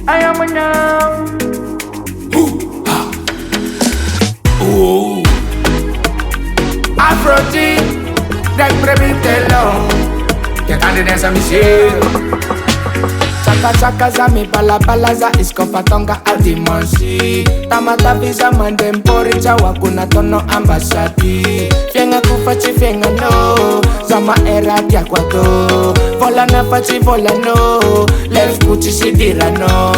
I am a now. Ooh. Afro JHY, like Biby Telo. You can't dance on me shit. Chaka chaka za mi pala pala za iskofa tonga adimonsi. Tamata visa mandem pori chawa kuna tono ambasadi. Fienga kufachi fienga no, zama era dia kwato. Vola na fachi vola no, left kuchi sidira no.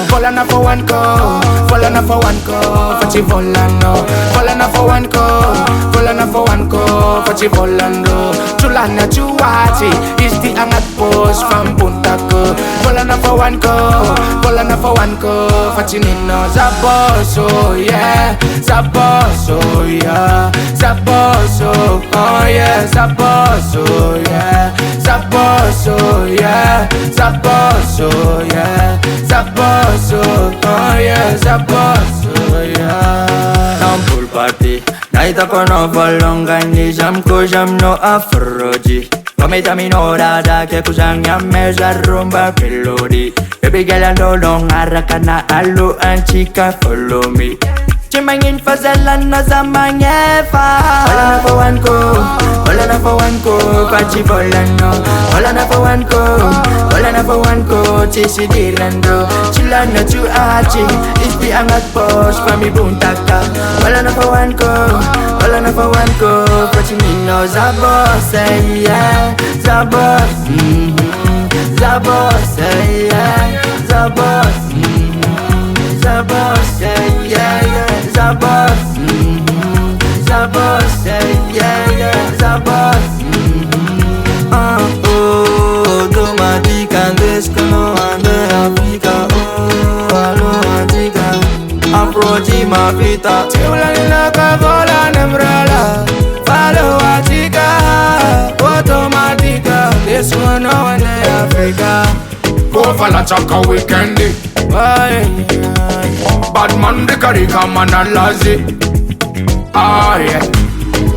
Vola na for one go, vola na for one go, fachi vola no. Vola na for one go, vola na for one go, fachi vola no. Chula na chuachi, is the angat post from Puntako. Vola na for one go, vola na for one go, fachi nino zaboso yeah, zaboso yeah, zaboso oh yeah, zaboso yeah, zaboso yeah, zaboso yeah, zaboso oh yeah, zaboso yeah. Nam pool party, naita kono volonga ni jam ko jam no Afro JHY. Komita minora da ke kusang meza rumba pelodi. Baby girl I no long arakana alu and chica follow me. Chimangin fazela na zamanyefa. Vola na for one go, vola na for one go, pachi vola no. Vola na for one go, vola na for one go, chisi dirando. Chila na chu achi, isti angat pos fami buntaka. Vola na for one go, vola na for one go, pachi nino zabos yeah, zabos, zabos yeah, zabos, zabos yeah. Zabos, Zabos, yeah, Zabos. Oh, automatica, descono, ande Africa. Oh, alo antica, Afro JHY, ma vita. Chula nina ka vola nembrala, follow atika, automatica. This one no one in Africa. Go for la chaka weekendi. Bad man the karika man a lazy. Ah yeah.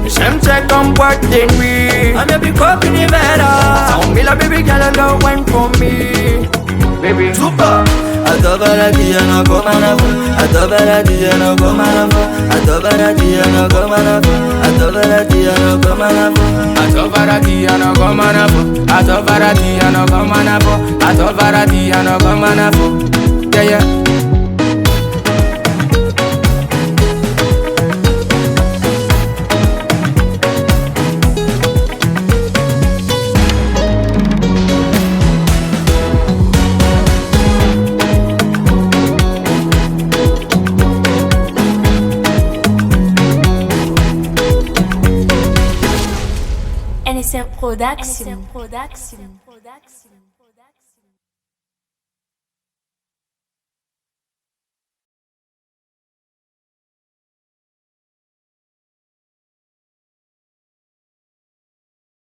Shem check on what they me. I'm a big up in the better. Sound me la baby girl and don't wine for me. Baby Super. Atobara dia no go manafo. Atobara dia no go manafo. Atobara dia no go manafo. Atobara dia no go manafo. Atobara dia no go manafo. Atobara dia no go manafo. Atobara dia no go manafo. Yeah yeah. NSR Production.